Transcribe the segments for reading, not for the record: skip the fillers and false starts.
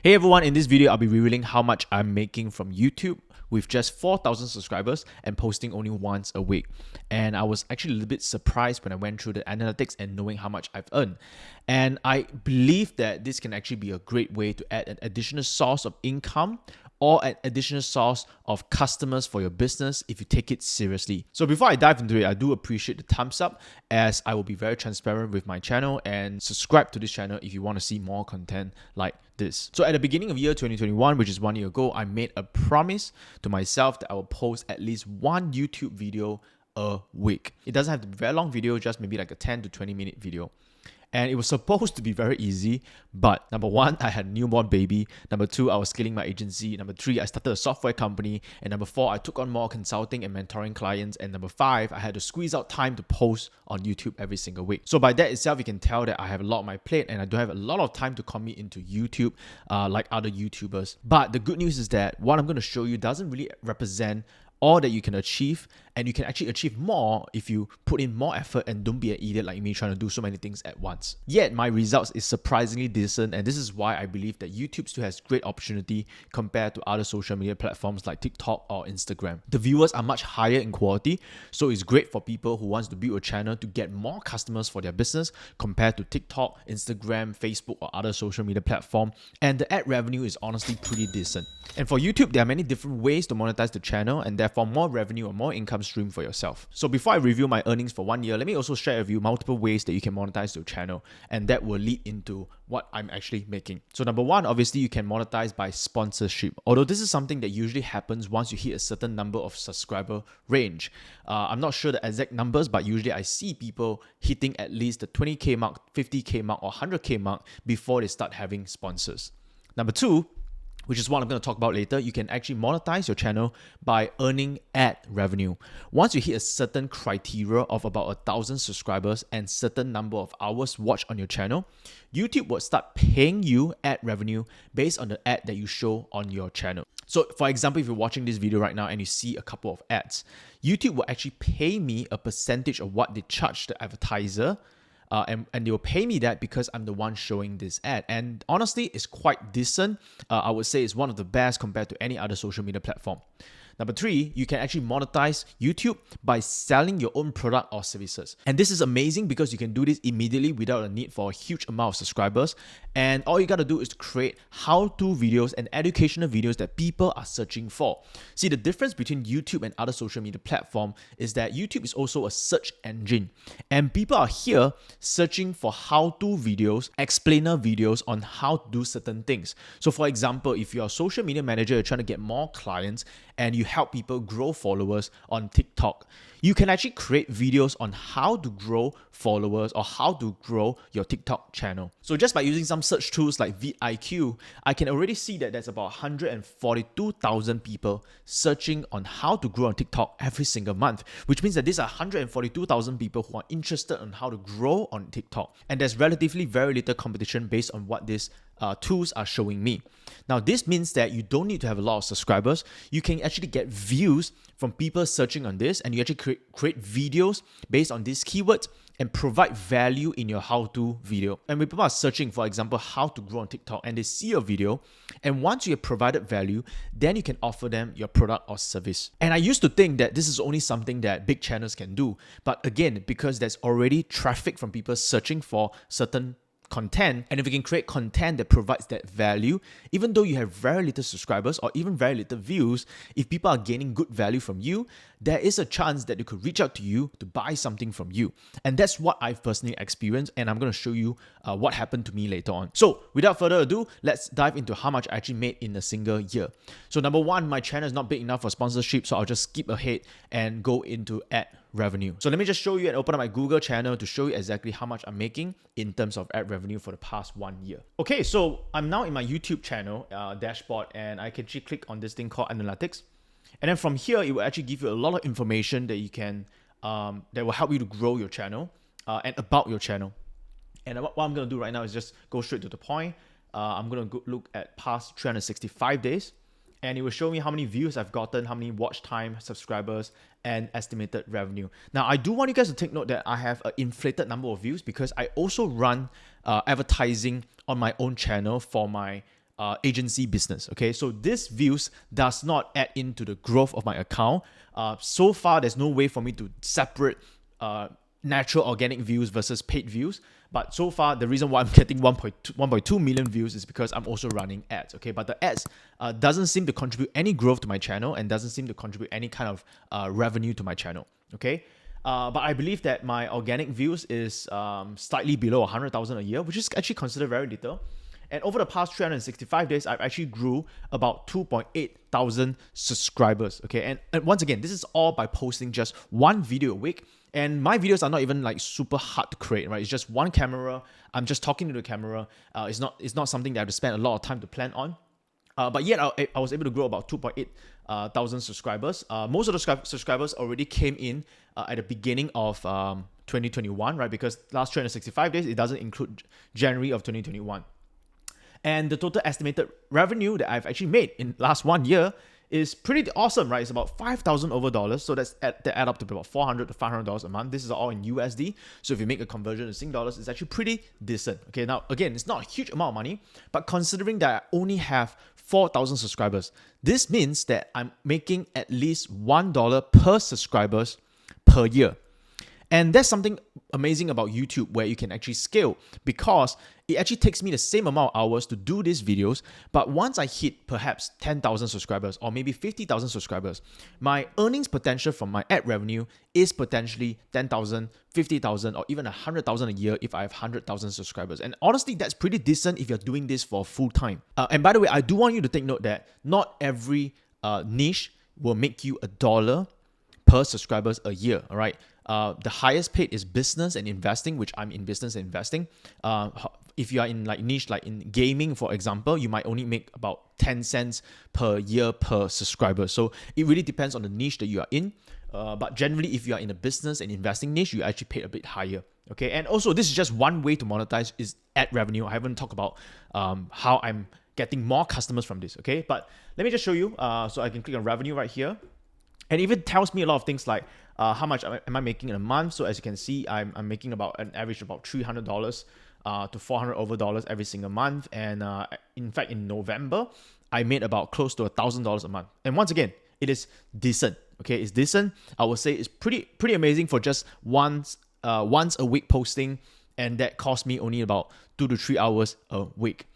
Hey everyone, in this video I'll be revealing how much I'm making from YouTube with just 4,000 subscribers and posting only once a week. And I was actually a little bit surprised when I went through the analytics and knowing how much I've earned. And I believe that this can actually be a great way to add an additional source of income or an additional source of customers for your business if you take it seriously. So before I dive into it, I do appreciate the thumbs up, as I will be very transparent with my channel, and subscribe to this channel if you want to see more content like this. So at the beginning of year 2021, which is 1 year ago, I made a promise to myself that I will post at least one YouTube video a week. It doesn't have to be a very long video, just maybe like a 10 to 20 minute video. And it was supposed to be very easy, but number one, I had a newborn baby. Number two, I was scaling my agency. Number three, I started a software company. And number four, I took on more consulting and mentoring clients. And number five, I had to squeeze out time to post on YouTube every single week. So by that itself, you can tell that I have a lot on my plate and I don't have a lot of time to commit into YouTube like other YouTubers. But the good news is that what I'm going to show you doesn't really represent all that you can achieve, and you can actually achieve more if you put in more effort and don't be an idiot like me trying to do so many things at once. Yet my results is surprisingly decent, and this is why I believe that YouTube still has great opportunity compared to other social media platforms like TikTok or Instagram. The viewers are much higher in quality, so it's great for people who wants to build a channel to get more customers for their business compared to TikTok, Instagram, Facebook or other social media platform. And the ad revenue is honestly pretty decent. And for YouTube, there are many different ways to monetize the channel and therefore more revenue or more income stream for yourself. So before I review my earnings for 1 year, let me also share with you multiple ways that you can monetize your channel, and that will lead into what I'm actually making. So number one, obviously you can monetize by sponsorship. Although this is something that usually happens once you hit a certain number of subscriber range. I'm not sure the exact numbers, but usually I see people hitting at least the 20K mark, 50K mark or 100K mark before they start having sponsors. Number two, which is what I'm going to talk about later, you can actually monetize your channel by earning ad revenue. Once you hit a certain criteria of about 1,000 subscribers and certain number of hours watched on your channel, YouTube will start paying you ad revenue based on the ad that you show on your channel. So for example, if you're watching this video right now and you see a couple of ads, YouTube will actually pay me a percentage of what they charge the advertiser. And they will pay me that because I'm the one showing this ad. And honestly, it's quite decent. I would say it's one of the best compared to any other social media platform. Number three, you can actually monetize YouTube by selling your own product or services. And this is amazing because you can do this immediately without a need for a huge amount of subscribers. And all you got to do is create how-to videos and educational videos that people are searching for. See, the difference between YouTube and other social media platforms is that YouTube is also a search engine. And people are here searching for how-to videos, explainer videos on how to do certain things. So for example, if you're a social media manager, you're trying to get more clients and you help people grow followers on TikTok, you can actually create videos on how to grow followers or how to grow your TikTok channel. So just by using some search tools like vidIQ, I can already see that there's about 142,000 people searching on how to grow on TikTok every single month, which means that these are 142,000 people who are interested in how to grow on TikTok. And there's relatively very little competition based on what these tools are showing me. Now, this means that you don't need to have a lot of subscribers. You can actually get views from people searching on this, and you actually create videos based on these keywords and provide value in your how-to video. And when people are searching, for example, how to grow on TikTok, and they see your video, and once you have provided value, then you can offer them your product or service. And I used to think that this is only something that big channels can do. But again, because there's already traffic from people searching for certain content, and if you can create content that provides that value, even though you have very little subscribers or even very little views, if people are gaining good value from you, there is a chance that they could reach out to you to buy something from you. And that's what I've personally experienced, and I'm going to show you what happened to me later on. So without further ado, let's dive into how much I actually made in a single year. So number one, my channel is not big enough for sponsorship, so I'll just skip ahead and go into ad revenue. So let me just show you and open up my Google channel to show you exactly how much I'm making in terms of ad revenue for the past 1 year. Okay, so I'm now in my YouTube channel dashboard, and I can actually click on this thing called analytics. And then from here, it will actually give you a lot of information that you can, that will help you to grow your channel and about your channel. And what I'm going to do right now is just go straight to the point. I'm going to look at past 365 days. And it will show me how many views I've gotten, how many watch time, subscribers, and estimated revenue. Now, I do want you guys to take note that I have an inflated number of views because I also run advertising on my own channel for my agency business. Okay, so this views does not add into the growth of my account. So far, there's no way for me to separate natural organic views versus paid views. But so far, the reason why I'm getting 1.2 million views is because I'm also running ads. Okay, but the ads doesn't seem to contribute any growth to my channel and doesn't seem to contribute any kind of revenue to my channel. Okay. But I believe that my organic views is slightly below 100,000 a year, which is actually considered very little. And over the past 365 days, I've actually grew about 2.8 thousand subscribers. Okay, and once again, this is all by posting just one video a week. And my videos are not even like super hard to create, right? It's just one camera. I'm just talking to the camera. It's not something that I have to spend a lot of time to plan on. But yet I was able to grow about 2.8 thousand subscribers. Most of the subscribers already came in at the beginning of 2021, right? Because last 365 days, it doesn't include January of 2021. And the total estimated revenue that I've actually made in last 1 year is pretty awesome, right? It's about $5,000 over dollars. So that add up to about $400 to $500 a month. This is all in USD. So if you make a conversion to Sing dollars, it's actually pretty decent. Okay, now again, it's not a huge amount of money, but considering that I only have 4,000 subscribers, this means that I'm making at least $1 per subscribers per year. And that's something amazing about YouTube where you can actually scale, because it actually takes me the same amount of hours to do these videos. But once I hit perhaps 10,000 subscribers or maybe 50,000 subscribers, my earnings potential from my ad revenue is potentially 10,000, 50,000, or even 100,000 a year if I have 100,000 subscribers. And honestly, that's pretty decent if you're doing this for full time. And by the way, I do want you to take note that not every niche will make you $1 per subscribers a year, all right? The highest paid is business and investing, which I'm in business and investing. If you are in like niche, like in gaming, for example, you might only make about 10 cents per year per subscriber. So it really depends on the niche that you are in. But generally, if you are in a business and investing niche, you actually pay a bit higher. Okay, and also this is just one way to monetize is ad revenue. I haven't talked about how I'm getting more customers from this. Okay, but let me just show you. So I can click on revenue right here. And it even tells me a lot of things like how much am I making in a month. So as you can see, I'm making about an average of about $300 to $400 over dollars every single month. And in fact, in November, I made about close to $1,000 a month. And once again, it is decent. Okay, it's decent. I would say it's pretty amazing for just once a week posting, and that cost me only about 2 to 3 hours a week.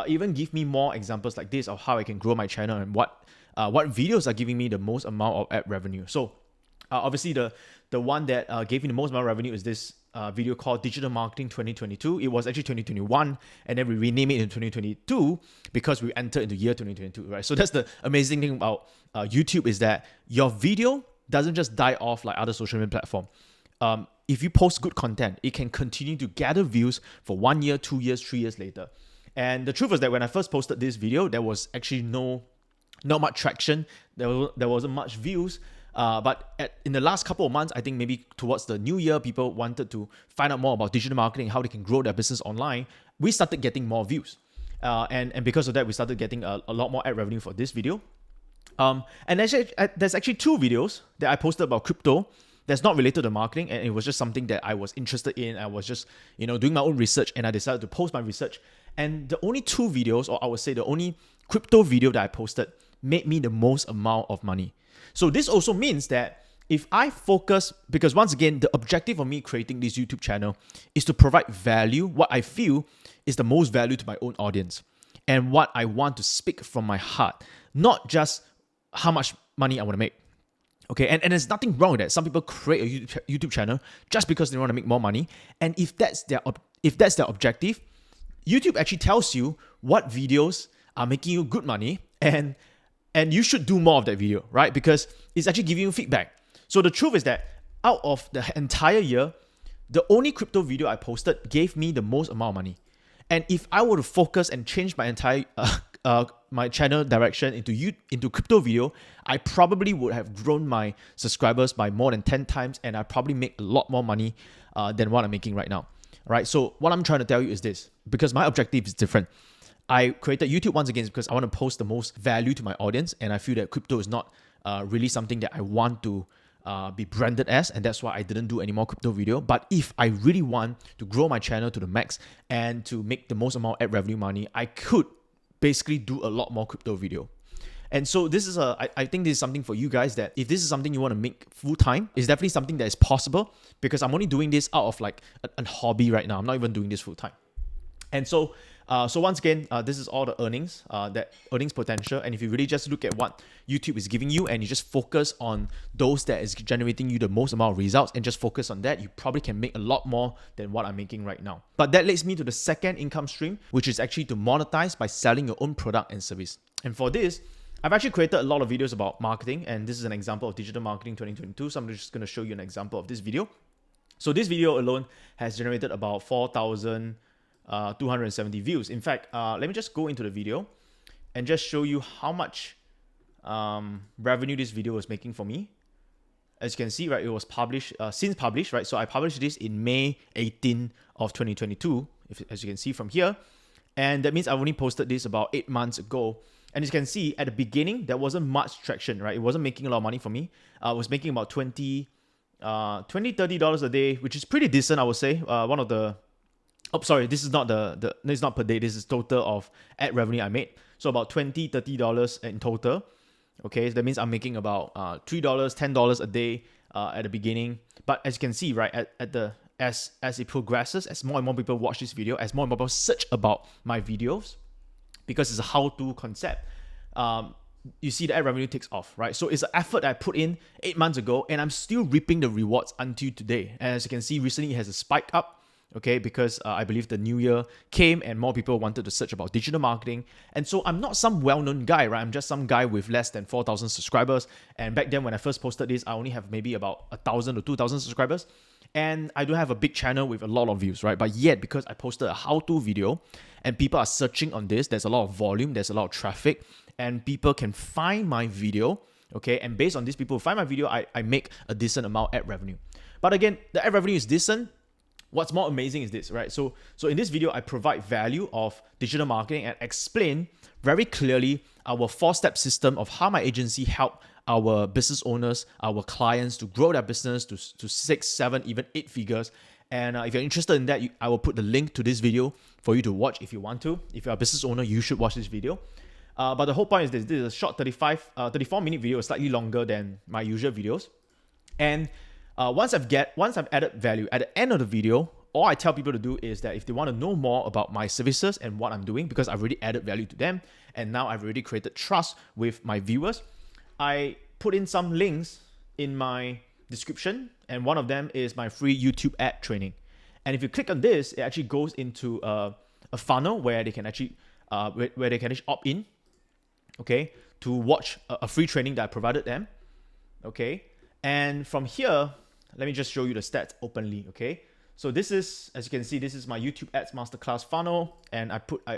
Even give me more examples like this of how I can grow my channel and what videos are giving me the most amount of ad revenue. So obviously the one that gave me the most amount of revenue is this video called Digital Marketing 2022. It was actually 2021, and then we renamed it in 2022 because we entered into year 2022, right? So that's the amazing thing about YouTube, is that your video doesn't just die off like other social media platform. If you post good content, it can continue to gather views for 1 year, 2 years, 3 years later. And the truth is that when I first posted this video, there was actually not much traction. There wasn't much views. But in the last couple of months, I think maybe towards the new year, people wanted to find out more about digital marketing, how they can grow their business online. We started getting more views. And because of that, we started getting a lot more ad revenue for this video. And there's actually 2 videos that I posted about crypto that's not related to marketing, and it was just something that I was interested in. I was just, doing my own research, and I decided to post my research. And the only 2 videos, or I would say the only crypto video that I posted, made me the most amount of money. So this also means that if I focus, because once again, the objective of me creating this YouTube channel is to provide value, what I feel is the most value to my own audience, and what I want to speak from my heart, not just how much money I want to make. Okay, and there's nothing wrong with that. Some people create a YouTube channel just because they want to make more money, and if that's their objective, YouTube actually tells you what videos are making you good money, and you should do more of that video, right? Because it's actually giving you feedback. So the truth is that out of the entire year, the only crypto video I posted gave me the most amount of money. And if I were to focus and change my entire my channel direction into crypto video, I probably would have grown my subscribers by more than 10 times, and I probably make a lot more money than what I'm making right now. All right. So what I'm trying to tell you is this, because my objective is different. I created YouTube once again because I want to post the most value to my audience, and I feel that crypto is not really something that I want to be branded as, and that's why I didn't do any more crypto video. But if I really want to grow my channel to the max and to make the most amount of ad revenue money, I could basically do a lot more crypto video. And so this is I think this is something for you guys, that if this is something you want to make full time, it's definitely something that is possible, because I'm only doing this out of like a hobby right now. I'm not even doing this full time. And so once again, this is all the earnings, that earnings potential. And if you really just look at what YouTube is giving you and you just focus on those that is generating you the most amount of results and just focus on that, you probably can make a lot more than what I'm making right now. But that leads me to the second income stream, which is actually to monetize by selling your own product and service. And for this, I've actually created a lot of videos about marketing, and this is an example of digital marketing 2022. So I'm just going to show you an example of this video. So this video alone has generated about 4,270 views. In fact, let me just go into the video and just show you how much revenue this video was making for me. As you can see, right, it was published, since published, right? So I published this in May 18 of 2022, as you can see from here. And that means I only posted this about 8 months ago. And as you can see, at the beginning, there wasn't much traction, right? It wasn't making a lot of money for me. I was making about $20, $30 a day, which is pretty decent, I would say. One of the, this is not it's not per day. This is total of ad revenue I made. So about $20, $30 in total. Okay, so that means I'm making about $3, $10 a day at the beginning. But as you can see, right, as it progresses, as more and more people watch this video, as more and more people search about my videos, because it's a how-to concept, you see the ad revenue takes off, right? So it's an effort I put in 8 months ago, and I'm still reaping the rewards until today. And as you can see, recently it has a spike up, okay, because I believe the new year came and more people wanted to search about digital marketing. And so I'm not some well-known guy, right? I'm just some guy with less than 4,000 subscribers. And back then when I first posted this, I only have maybe about 1,000 to 2,000 subscribers. And I do have a big channel with a lot of views, right? But yet, because I posted a how-to video and people are searching on this, there's a lot of volume, there's a lot of traffic, and people can find my video, okay? And based on these people who find my video, I make a decent amount ad revenue. But again, the ad revenue is decent. What's more amazing is this, right? So in this video, I provide value of digital marketing and explain very clearly our 4-step system of how my agency help our business owners, our clients to grow their business to 6, 7, even 8 figures. And if you're interested in that, I will put the link to this video for you to watch if you want to. If you're a business owner, you should watch this video. But the whole point is this is a short 34-minute video, slightly longer than my usual videos. And once I've added value at the end of the video, all I tell people to do is that if they want to know more about my services and what I'm doing, because I've already added value to them, and now I've already created trust with my viewers, I put in some links in my description, and one of them is my free YouTube ad training. And if you click on this, it actually goes into a funnel where they can actually opt in, okay, to watch a free training that I provided them, okay. And from here, let me just show you the stats openly, okay. So this is, as you can see, this is my YouTube Ads Masterclass funnel, and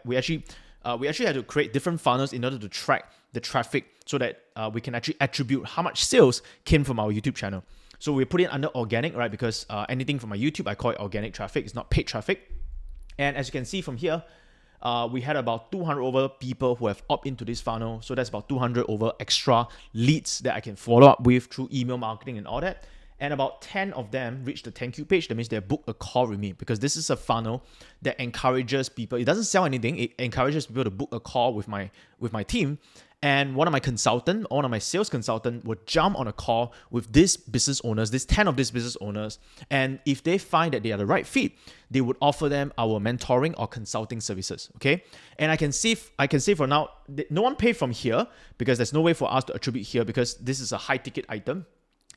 we actually had to create different funnels in order to track the traffic so that we can actually attribute how much sales came from our YouTube channel. So we put it under organic, right? Because anything from my YouTube, I call it organic traffic. It's not paid traffic. And as you can see from here, we had about 200 over people who have opted into this funnel. So that's about 200 over extra leads that I can follow up with through email marketing and all that. And about 10 of them reached the thank you page. That means they booked a call with me, because this is a funnel that encourages people. It doesn't sell anything. It encourages people to book a call with my team. And one of my sales consultant would jump on a call with these business owners, these 10 of these business owners. And if they find that they are the right fit, they would offer them our mentoring or consulting services, okay? And I can say for now, no one paid from here, because there's no way for us to attribute here, because this is a high ticket item,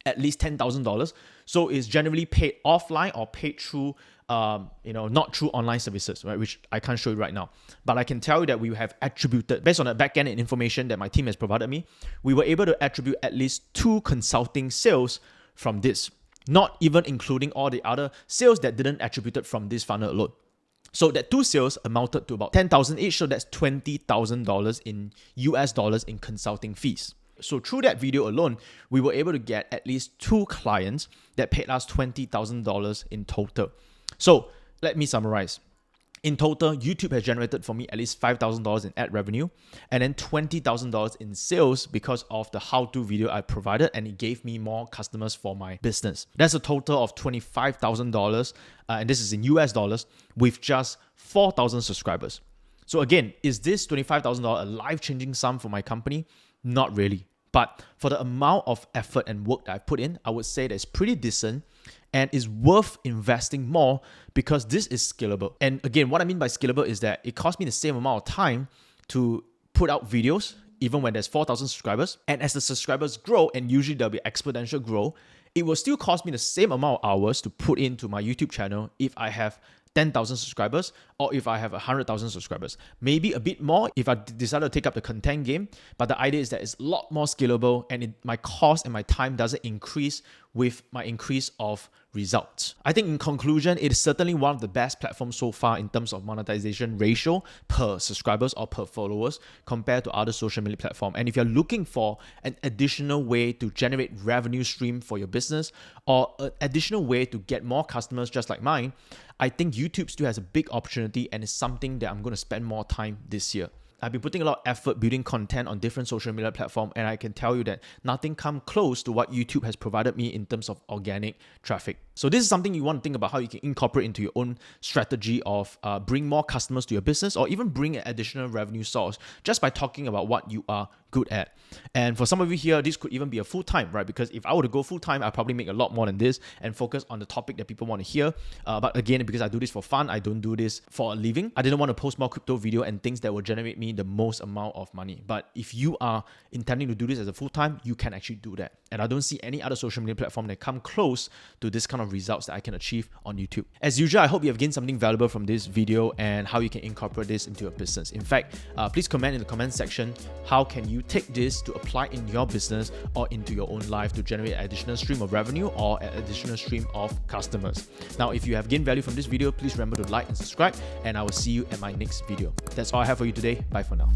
at least $10,000. So it's generally paid offline or paid through, not through online services, right? Which I can't show you right now. But I can tell you that we have attributed, based on the backend and information that my team has provided me, we were able to attribute at least 2 consulting sales from this, not even including all the other sales that didn't attributed from this funnel alone. So that 2 sales amounted to about $10,000 each. So that's $20,000 in US dollars in consulting fees. So through that video alone, we were able to get at least 2 clients that paid us $20,000 in total. So let me summarize. In total, YouTube has generated for me at least $5,000 in ad revenue, and then $20,000 in sales because of the how-to video I provided, and it gave me more customers for my business. That's a total of $25,000, and this is in US dollars, with just 4,000 subscribers. So again, is this $25,000 a life-changing sum for my company? Not really. But for the amount of effort and work that I put in, I would say that it's pretty decent and is worth investing more because this is scalable. And again, what I mean by scalable is that it costs me the same amount of time to put out videos, even when there's 4,000 subscribers. And as the subscribers grow, and usually there'll be exponential growth, it will still cost me the same amount of hours to put into my YouTube channel if I have 10,000 subscribers or if I have 100,000 subscribers. Maybe a bit more if I decide to take up the content game, but the idea is that it's a lot more scalable and my cost and my time doesn't increase with my increase of results. I think in conclusion, it is certainly one of the best platforms so far in terms of monetization ratio per subscribers or per followers compared to other social media platforms. And if you're looking for an additional way to generate revenue stream for your business or an additional way to get more customers just like mine, I think YouTube still has a big opportunity and it's something that I'm going to spend more time this year. I've been putting a lot of effort building content on different social media platforms, and I can tell you that nothing comes close to what YouTube has provided me in terms of organic traffic. So this is something you want to think about how you can incorporate into your own strategy of bring more customers to your business or even bring an additional revenue source just by talking about what you are good at. And for some of you here, this could even be a full-time, right? Because if I were to go full-time, I'd probably make a lot more than this and focus on the topic that people want to hear. But again, because I do this for fun, I don't do this for a living. I didn't want to post more crypto video and things that will generate me the most amount of money. But if you are intending to do this as a full-time, you can actually do that. And I don't see any other social media platform that come close to this kind of results that I can achieve on YouTube. As usual, I hope you have gained something valuable from this video and how you can incorporate this into your business. In fact, please comment in the comment section, how can you take this to apply in your business or into your own life to generate an additional stream of revenue or an additional stream of customers. Now, if you have gained value from this video, please remember to like and subscribe, and I will see you at my next video. That's all I have for you today. Bye for now.